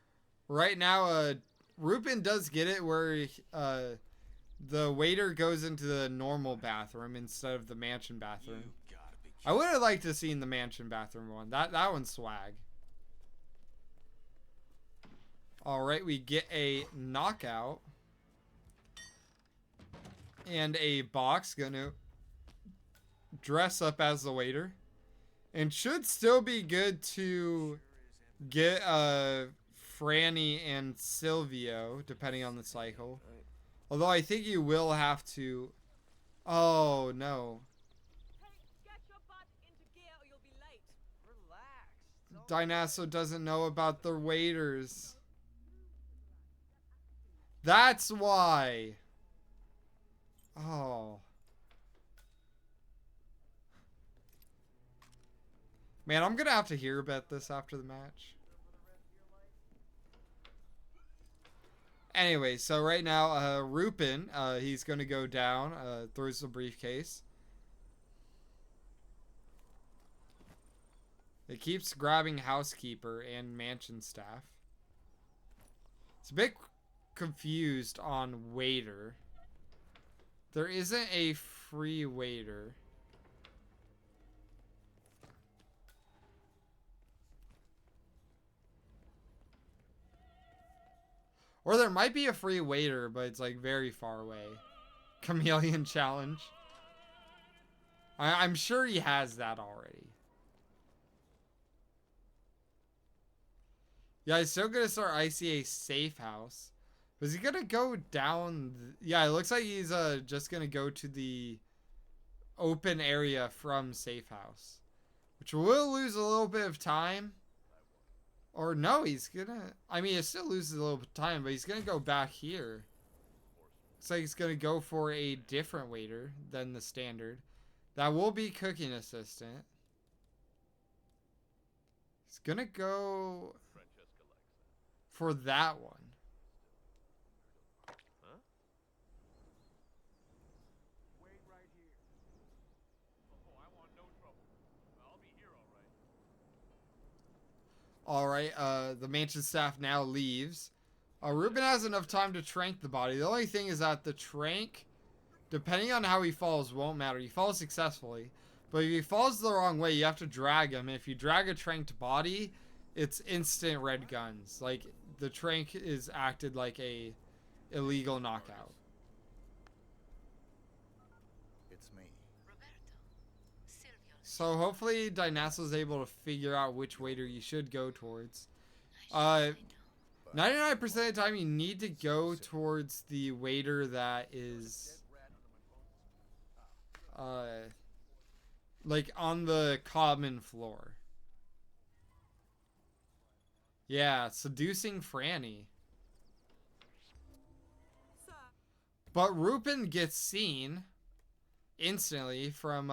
right now, Rupen does get it where the waiter goes into the normal bathroom instead of the mansion bathroom. I would have liked to have seen the mansion bathroom one. That one's swag. Alright, we get a knockout. And a box gonna dress up as the waiter. And should still be good to get Franny and Silvio, depending on the cycle. Although I think you will have to... Oh, no. Get your butt into gear or you'll be late. Relax. Dynaso doesn't know about the waiters. That's why. Oh. Man, I'm gonna have to hear about this after the match. Anyway, so right now, Rupen, he's gonna go down, throws the briefcase. It keeps grabbing housekeeper and mansion staff. It's a bit confused on waiter. There isn't a free waiter. Or there might be a free waiter, but it's like very far away. Chameleon challenge. I'm sure he has that already. Yeah, he's still gonna start ICA safe house. Was he gonna go down? Yeah, it looks like he's just gonna go to the open area from safe house, which will lose a little bit of time. Or no, he's gonna... I mean, it still loses a little bit of time, but he's gonna go back here. Looks like he's gonna go for a different waiter than the standard. That will be cooking assistant. He's gonna go for that one. Wait right here. Oh, I want no trouble. I'll be here all right. Alright, the mansion staff now leaves. Rupen has enough time to trank the body. The only thing is that the trank, depending on how he falls, won't matter. He falls successfully. But if he falls the wrong way, you have to drag him. If you drag a tranked body, it's instant red guns. Like, the trank is acted like a illegal knockout. It's me. So hopefully Dynaso is able to figure out which waiter you should go towards. 99% of the time you need to go towards the waiter that is like on the common floor. Yeah, seducing Franny. But Rupen gets seen instantly from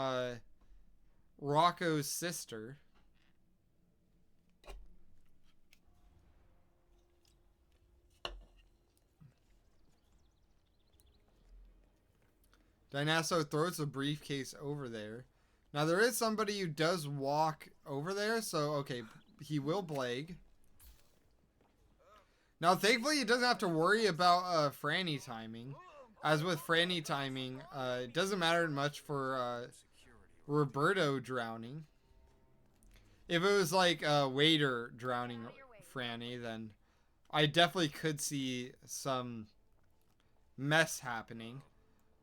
Rocco's sister. Dynaso throws a briefcase over there. Now there is somebody who does walk over there, so okay, he will Blag. Now thankfully he doesn't have to worry about Franny timing. As with Franny timing, it doesn't matter much for Roberto drowning. If it was like a waiter drowning Franny, then I definitely could see some mess happening.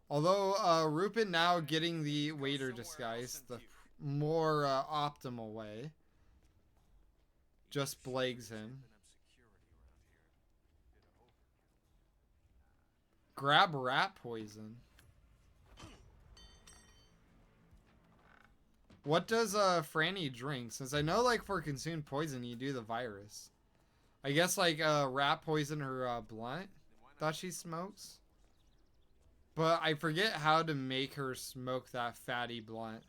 Although Rupen now getting the waiter disguise the more optimal way. Just Blags him. Grab rat poison. What does Franny drink? Since I know like for consumed poison you do the virus. I guess like rat poison or blunt that she smokes. But I forget how to make her smoke that fatty blunt.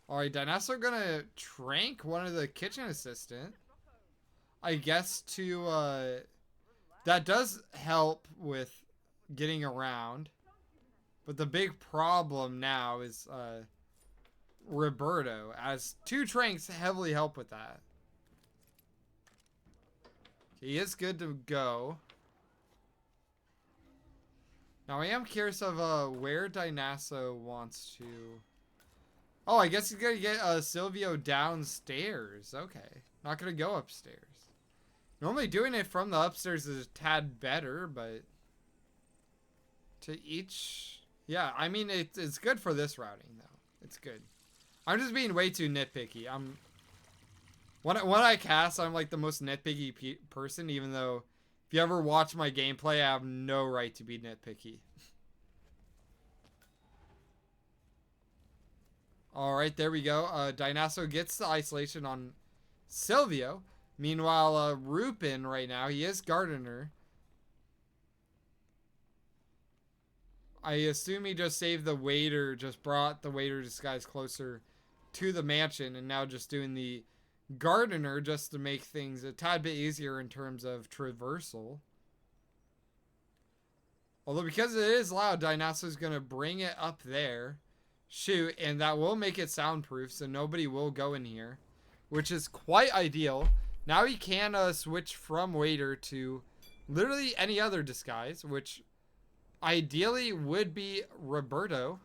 Alright, Dynaso gonna trank one of the kitchen assistant. I guess to that does help with getting around. But the big problem now is Roberto, as 2 tranks heavily help with that. He is good to go. Now I am curious of where Dynaso wants to. Oh, I guess he's gonna get Silvio downstairs. Okay, not gonna go upstairs. Normally doing it from the upstairs is a tad better, but to each, yeah. I mean, it's good for this routing though. It's good. I'm just being way too nitpicky. When I cast, I'm like the most nitpicky person, even though if you ever watch my gameplay, I have no right to be nitpicky. Alright, there we go. Dynaso gets the isolation on Silvio. Meanwhile, Rupen right now, he is Gardener. I assume he just saved the waiter, just brought the waiter disguise closer to the mansion, and now just doing the Gardener just to make things a tad bit easier in terms of traversal. Although because it is loud, Dynaso's going to bring it up there, shoot, and that will make it soundproof, so nobody will go in here, which is quite ideal. Now he can switch from waiter to literally any other disguise, which ideally would be Roberto.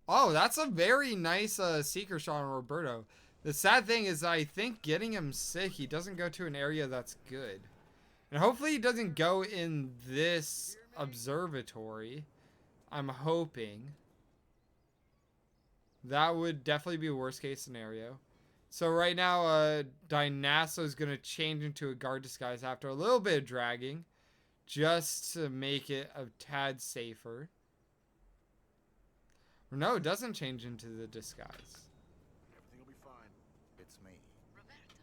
Oh, that's a very nice seeker shot on Roberto. The sad thing is I think getting him sick, he doesn't go to an area that's good. And hopefully he doesn't go in this observatory. I'm hoping. That would definitely be a worst case scenario. So right now, Dynaso is going to change into a guard disguise after a little bit of dragging. Just to make it a tad safer. Or no, it doesn't change into the disguise. Everything will be fine. It's me. Roberto,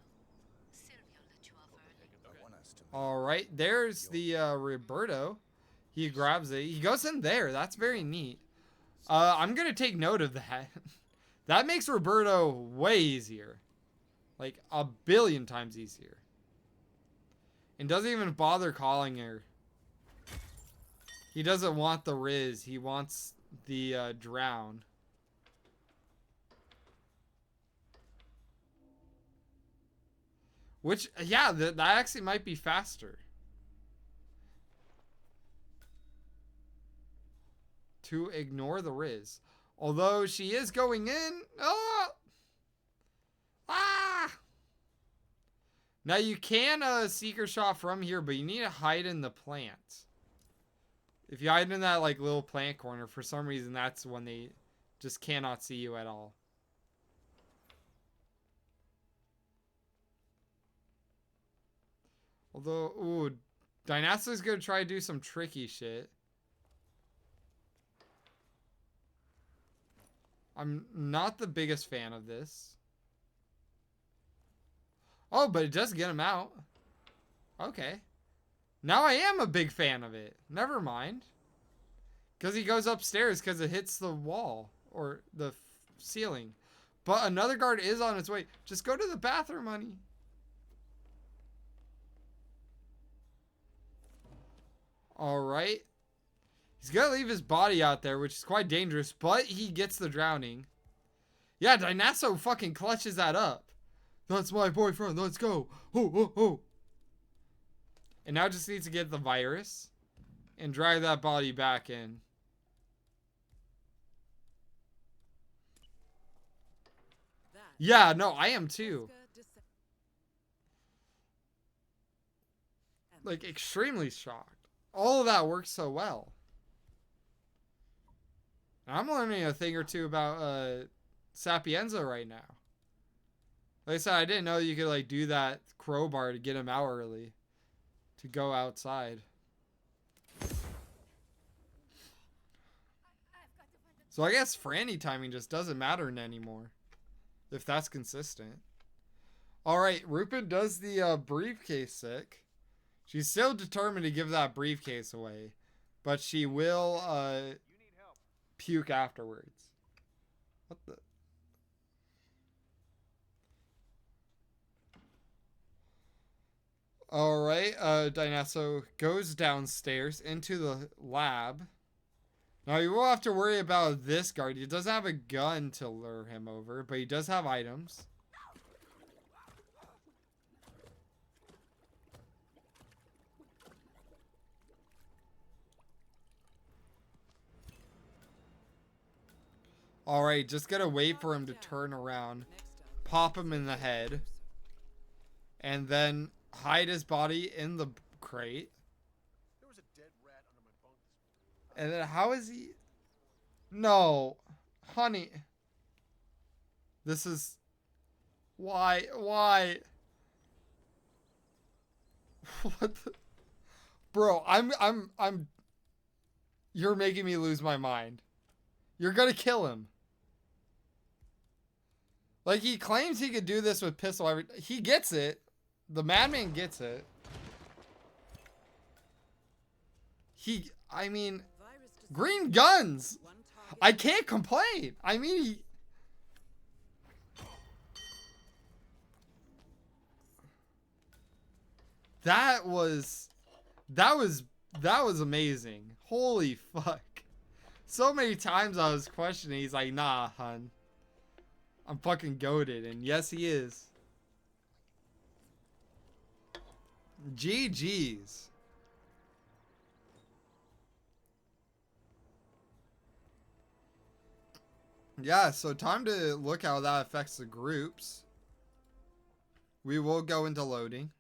Silvio let you off early. I want us to. Alright, there's the Roberto. He grabs it. He goes in there. That's very neat. I'm going to take note of that. That makes Roberto way easier. Like, 1,000,000,000 times easier. And doesn't even bother calling her. He doesn't want the Riz. He wants the drown. Which, yeah, that actually might be faster. To ignore the Riz. Although she is going in. Oh! Ah! Now you can seeker shot from here, but you need to hide in the plant. If you hide in that like little plant corner, for some reason that's when they just cannot see you at all. Although, ooh, Dynaso's gonna try to do some tricky shit. I'm not the biggest fan of this. Oh, but it does get him out. Okay. Now I am a big fan of it. Never mind. Because he goes upstairs because it hits the wall. Or the ceiling. But another guard is on its way. Just go to the bathroom, honey. Alright. He's going to leave his body out there, which is quite dangerous. But he gets the drowning. Yeah, Dynaso fucking clutches that up. That's my boyfriend. Let's go. Oh, oh, oh. And now just needs to get the virus. And drag that body back in. Yeah, no, I am too. Like, extremely shocked. All of that works so well. I'm learning a thing or two about Sapienza right now. Like I said, I didn't know you could like do that crowbar to get him out early. To go outside. So I guess Franny timing just doesn't matter anymore. If that's consistent. Alright, Rupen does the briefcase sick. She's still determined to give that briefcase away. But she will puke afterwards. What the? Alright, Dynaso goes downstairs into the lab. Now, you will have to worry about this guard. He doesn't have a gun to lure him over, but he does have items. Alright, just gotta wait for him to turn around. Pop him in the head. And then hide his body in the crate. There was a dead rat under my bunk this morning. And then how is he? No. Honey. This is... Why? Why? What the... Bro, I'm... You're making me lose my mind. You're gonna kill him. Like, he claims he could do this with pistol. He gets it. The madman gets it. I mean, green guns. I can't complain. I mean, that was amazing. Holy fuck. So many times I was questioning. He's like, nah, hun. I'm fucking goated. And yes, he is. GG's. Yeah, so time to look how that affects the groups. We will go into loading.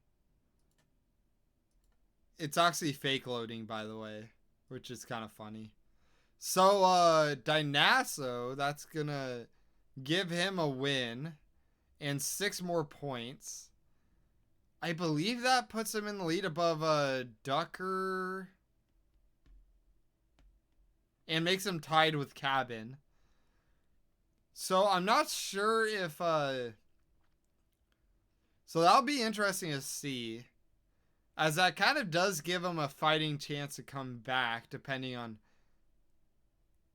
It's actually fake loading, by the way, which is kind of funny. So, Dynaso, that's gonna give him a win and 6 more points. I believe that puts him in the lead above Ducker and makes him tied with Cabin. So I'm not sure if so that'll be interesting to see, as that kind of does give him a fighting chance to come back depending on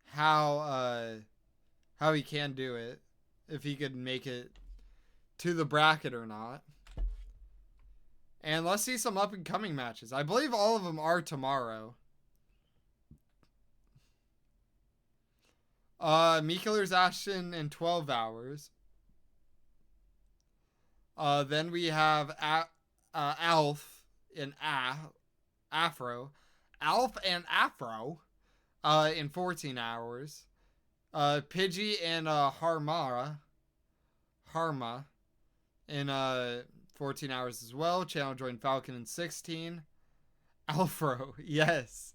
how he can do it, if he could make it to the bracket or not. And let's see some up and coming matches. I believe all of them are tomorrow. Meekiller's Ashton in 12 hours. Then we have Alf and Afro. Alf and Afro in 14 hours. Pidgey and Harma in 14 hours as well. Channel joined Falcon in 16. Alfro, yes.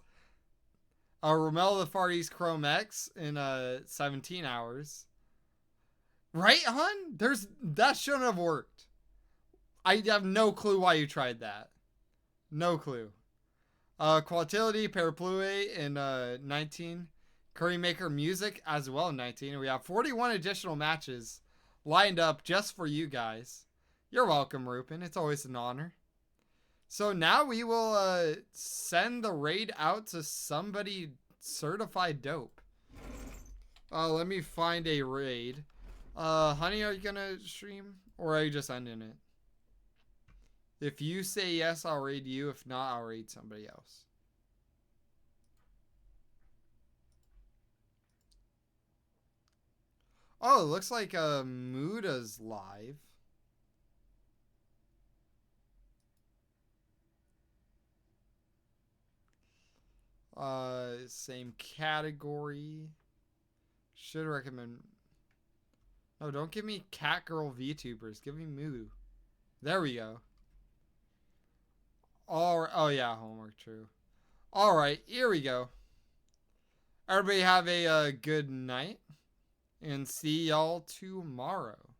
Romel the Far East Chrome X in 17 hours. Right, hun? That shouldn't have worked. I have no clue why you tried that. No clue. Qualtility Paraplue in 19. Currymaker Music as well in 19. And we have 41 additional matches lined up just for you guys. You're welcome, Rupen. It's always an honor. So now we will send the raid out to somebody certified dope. Let me find a raid. Honey, are you gonna stream? Or are you just ending it? If you say yes, I'll raid you. If not, I'll raid somebody else. Oh, it looks like Muda's live. Same category. Should recommend. No, don't give me Catgirl VTubers. Give me Moo. There we go. Oh yeah, homework, true. Alright, here we go. Everybody have a good night. And see y'all tomorrow.